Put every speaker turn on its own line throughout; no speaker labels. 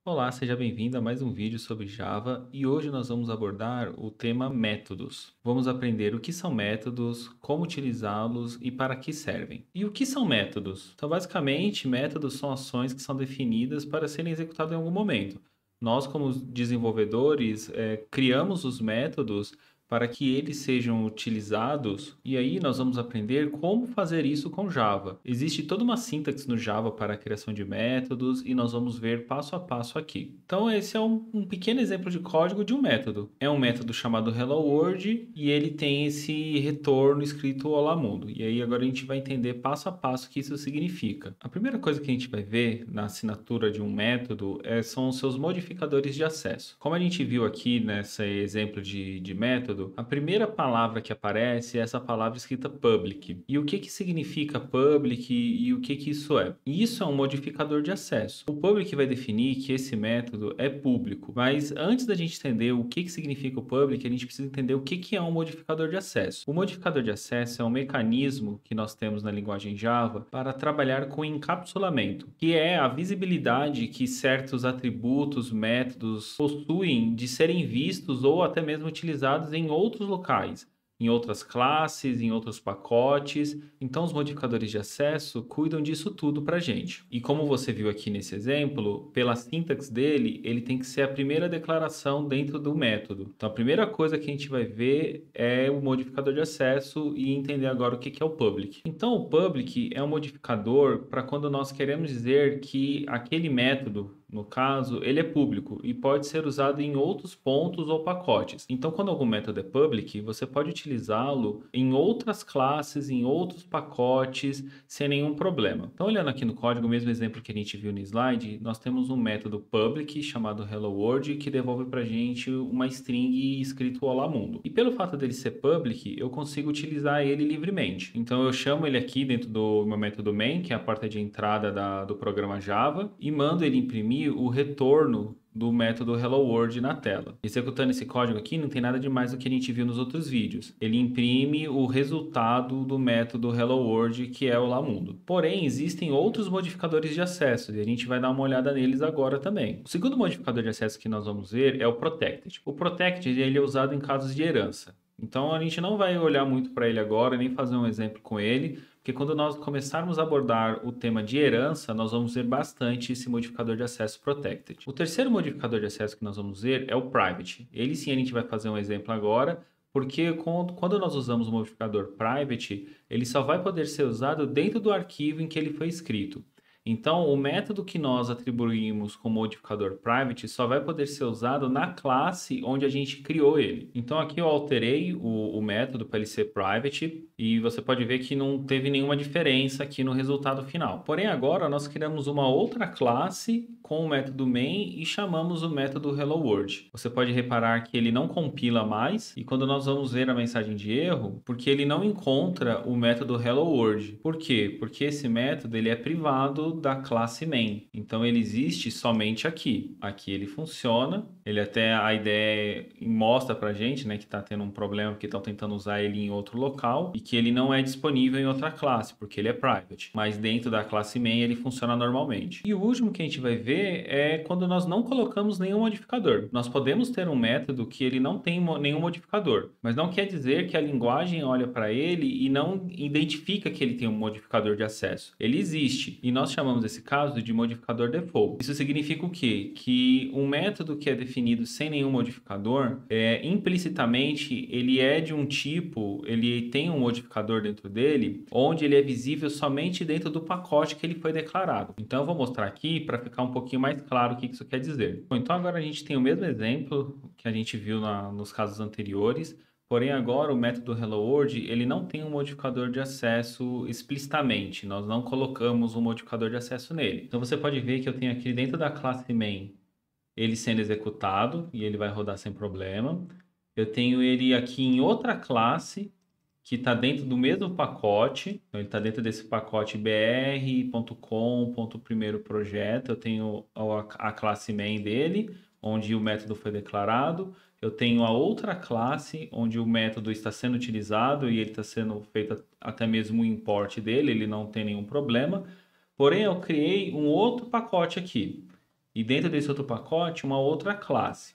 Olá, seja bem-vindo a mais um vídeo sobre Java e hoje nós vamos abordar o tema métodos. Vamos aprender o que são métodos, como utilizá-los e para que servem. E o que são métodos? Então, basicamente, métodos são ações que são definidas para serem executadas em algum momento. Nós, como desenvolvedores, criamos os métodos para que eles sejam utilizados, e aí nós vamos aprender como fazer isso com Java. Existe toda uma sintaxe no Java para a criação de métodos e nós vamos ver passo a passo aqui. Então, esse é um pequeno exemplo de código de um método. É um método chamado Hello World e ele tem esse retorno escrito Olá Mundo. E aí agora a gente vai entender passo a passo o que isso significa. A primeira coisa que a gente vai ver na assinatura de um método são os seus modificadores de acesso. Como a gente viu aqui nesse exemplo de método, a primeira palavra que aparece é essa palavra escrita public. E o que significa public e o que isso é? Isso é um modificador de acesso. O public vai definir que esse método é público, mas antes da gente entender o que significa o public, a gente precisa entender o que é um modificador de acesso. O modificador de acesso é um mecanismo que nós temos na linguagem Java para trabalhar com encapsulamento, que é a visibilidade que certos atributos, métodos possuem de serem vistos ou até mesmo utilizados em outros locais, em outras classes, em outros pacotes. Então, os modificadores de acesso cuidam disso tudo para a gente. E como você viu aqui nesse exemplo, pela sintaxe dele, ele tem que ser a primeira declaração dentro do método. Então, a primeira coisa que a gente vai ver é o modificador de acesso e entender agora o que é o public. Então, o public é um modificador para quando nós queremos dizer que aquele método, no caso, ele é público e pode ser usado em outros pontos ou pacotes. Então, quando algum método é public, você pode utilizá-lo em outras classes, em outros pacotes, sem nenhum problema. Então, olhando aqui no código, o mesmo exemplo que a gente viu no slide, nós temos um método public chamado Hello World que devolve para a gente uma string escrito Olá Mundo. E pelo fato dele ser public, eu consigo utilizar ele livremente. Então, eu chamo ele aqui dentro do meu método main, que é a porta de entrada do programa Java, e mando ele imprimir o retorno do método Hello World na tela. Executando esse código aqui, não tem nada de mais do que a gente viu nos outros vídeos. Ele imprime o resultado do método Hello World, que é o Olá Mundo. Porém, existem outros modificadores de acesso e a gente vai dar uma olhada neles agora também. O segundo modificador de acesso que nós vamos ver é o Protected. O Protected ele é usado em casos de herança. Então, a gente não vai olhar muito para ele agora, nem fazer um exemplo com ele, porque quando nós começarmos a abordar o tema de herança, nós vamos ver bastante esse modificador de acesso protected. O terceiro modificador de acesso que nós vamos ver é o private. Ele sim a gente vai fazer um exemplo agora, porque quando nós usamos o modificador private, ele só vai poder ser usado dentro do arquivo em que ele foi escrito. Então, o método que nós atribuímos com o modificador private só vai poder ser usado na classe onde a gente criou ele. Então, aqui eu alterei o método para ele ser private e você pode ver que não teve nenhuma diferença aqui no resultado final. Porém, agora nós criamos uma outra classe com o método main e chamamos o método hello world. Você pode reparar que ele não compila mais e quando nós vamos ver a mensagem de erro, porque ele não encontra o método hello world. Por quê? Porque esse método ele é privado da classe main. Então ele existe somente aqui. Aqui ele funciona. Ele até a ideia mostra pra gente, né, que está tendo um problema porque estão tentando usar ele em outro local e que ele não é disponível em outra classe, porque ele é private. Mas dentro da classe main ele funciona normalmente. E o último que a gente vai ver é quando nós não colocamos nenhum modificador. Nós podemos ter um método que ele não tem nenhum modificador, mas não quer dizer que a linguagem olha para ele e não identifica que ele tem um modificador de acesso. Ele existe e nós chamamos esse caso de modificador default. Isso significa o quê? Que um método que é definido sem nenhum modificador, implicitamente ele é de um tipo, ele tem um modificador dentro dele, onde ele é visível somente dentro do pacote que ele foi declarado. Então eu vou mostrar aqui para ficar um pouquinho mais claro o que isso quer dizer. Bom, então agora a gente tem o mesmo exemplo que a gente viu nos casos anteriores. Porém, agora o método Hello World ele não tem um modificador de acesso explicitamente. Nós não colocamos um modificador de acesso nele. Então você pode ver que eu tenho aqui dentro da classe main ele sendo executado e ele vai rodar sem problema. Eu tenho ele aqui em outra classe que está dentro do mesmo pacote. Então ele está dentro desse pacote br.com.primeiro projeto. Eu tenho a classe main dele, onde o método foi declarado. Eu tenho a outra classe onde o método está sendo utilizado e ele está sendo feito até mesmo o import dele, ele não tem nenhum problema. Porém, eu criei um outro pacote aqui. e dentro desse outro pacote uma outra classe.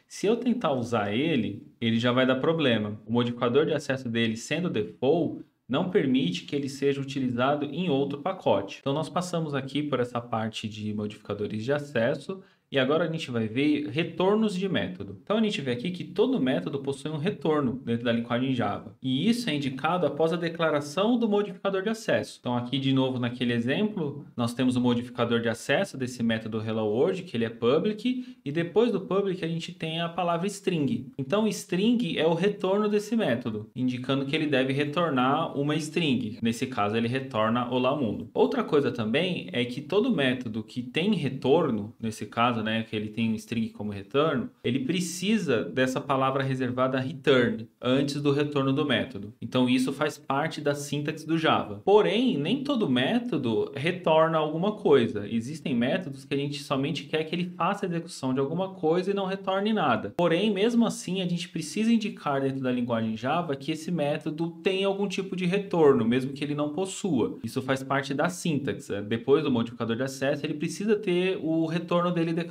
Se eu tentar usar ele já vai dar problema. O modificador de acesso dele, sendo default, não permite que ele seja utilizado em outro pacote. Então, nós passamos aqui por essa parte de modificadores de acesso e agora a gente vai ver retornos de método. Então, a gente vê aqui que todo método possui um retorno dentro da linguagem Java. E isso é indicado após a declaração do modificador de acesso. Então, aqui de novo naquele exemplo, nós temos o modificador de acesso desse método HelloWorld, que ele é public, e depois do public a gente tem a palavra string. Então, string é o retorno desse método, indicando que ele deve retornar uma string. Nesse caso, ele retorna olá mundo. Outra coisa também é que todo método que tem retorno, nesse caso, que ele tem um string como retorno, ele precisa dessa palavra reservada return antes do retorno do método. Então, isso faz parte da sintaxe do Java. Porém, nem todo método retorna alguma coisa. Existem métodos que a gente somente quer que ele faça a execução de alguma coisa e não retorne nada. Porém, mesmo assim, a gente precisa indicar dentro da linguagem Java que esse método tem algum tipo de retorno, mesmo que ele não possua. Isso faz parte da sintaxe. Depois do modificador de acesso, ele precisa ter o retorno dele declarado.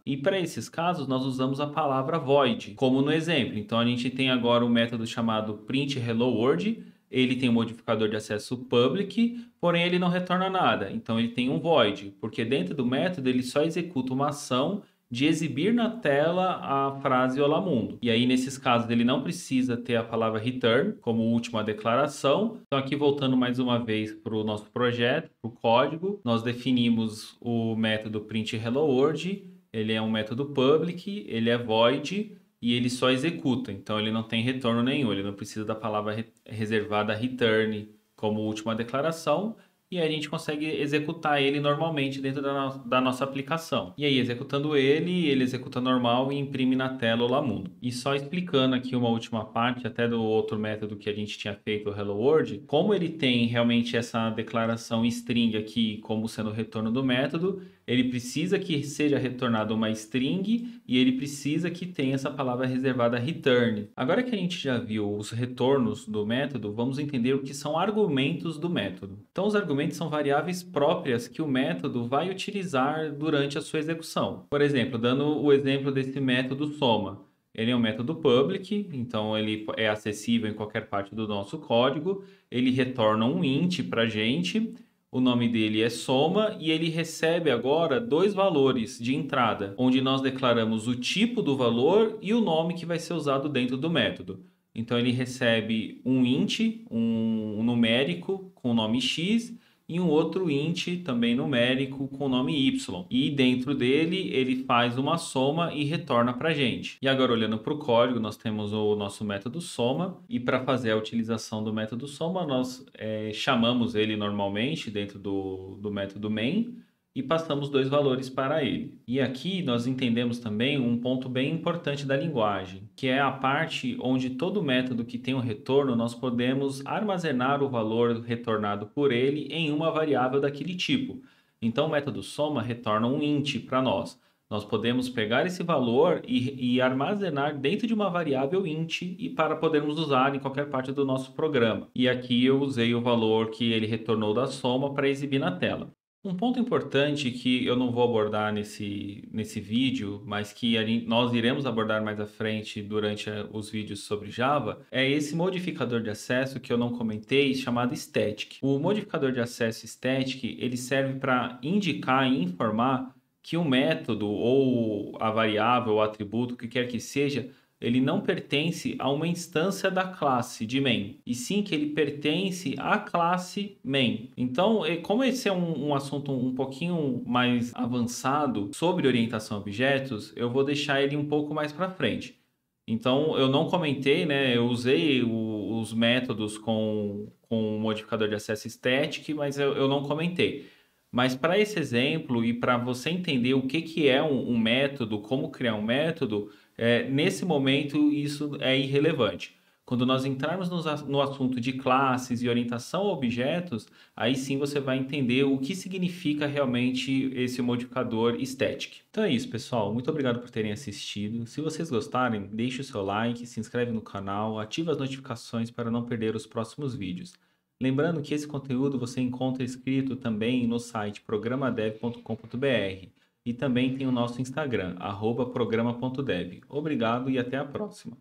E para esses casos, nós usamos a palavra void, como no exemplo. Então, a gente tem agora um método chamado print hello world. Ele tem um modificador de acesso public, porém ele não retorna nada. Então, ele tem um void, porque dentro do método ele só executa uma ação de exibir na tela a frase olá mundo. E aí, nesses casos, ele não precisa ter a palavra return como última declaração. Então, aqui voltando mais uma vez para o nosso projeto, para o código, nós definimos o método print hello world. Ele é um método public, ele é void e ele só executa. Então, ele não tem retorno nenhum. Ele não precisa da palavra reservada return como última declaração. E aí a gente consegue executar ele normalmente dentro da nossa aplicação. E aí, executando ele executa normal e imprime na tela o Lamundo. E só explicando aqui uma última parte, até do outro método que a gente tinha feito, o Hello World, como ele tem realmente essa declaração string aqui como sendo o retorno do método, ele precisa que seja retornado uma string e ele precisa que tenha essa palavra reservada return. Agora que a gente já viu os retornos do método, vamos entender o que são argumentos do método. Então, os argumentos são variáveis próprias que o método vai utilizar durante a sua execução. Por exemplo, dando o exemplo desse método soma. Ele é um método public, então ele é acessível em qualquer parte do nosso código. Ele retorna um int para a gente. O nome dele é soma e ele recebe agora dois valores de entrada, onde nós declaramos o tipo do valor e o nome que vai ser usado dentro do método. Então, ele recebe um int, um numérico com o nome x e um outro int também numérico com o nome y. E dentro dele, ele faz uma soma e retorna para a gente. E agora, olhando para o código, nós temos o nosso método soma. E para fazer a utilização do método soma, nós chamamos ele normalmente dentro do método main e passamos dois valores para ele. E aqui nós entendemos também um ponto bem importante da linguagem, que é a parte onde todo método que tem um retorno, nós podemos armazenar o valor retornado por ele em uma variável daquele tipo. Então, o método soma retorna um int para nós. Nós podemos pegar esse valor e armazenar dentro de uma variável int e para podermos usar em qualquer parte do nosso programa. E aqui eu usei o valor que ele retornou da soma para exibir na tela. Um ponto importante que eu não vou abordar nesse vídeo, mas que nós iremos abordar mais à frente durante os vídeos sobre Java, é esse modificador de acesso que eu não comentei, chamado static. O modificador de acesso static, ele serve para indicar e informar que o método ou a variável ou atributo, o que quer que seja, ele não pertence a uma instância da classe de main, e sim que ele pertence à classe main. Então, como esse é um assunto um pouquinho mais avançado sobre orientação a objetos, eu vou deixar ele um pouco mais para frente. Então, eu não comentei, eu usei os métodos com o modificador de acesso static, mas eu não comentei. Mas para esse exemplo e para você entender o que é um método, como criar um método, nesse momento isso é irrelevante. Quando nós entrarmos no assunto de classes e orientação a objetos, aí sim você vai entender o que significa realmente esse modificador static. Então é isso, pessoal. Muito obrigado por terem assistido. Se vocês gostarem, deixe o seu like, se inscreve no canal, ativa as notificações para não perder os próximos vídeos. Lembrando que esse conteúdo você encontra escrito também no site programadev.com.br. E também tem o nosso Instagram, @programa.dev. Obrigado e até a próxima.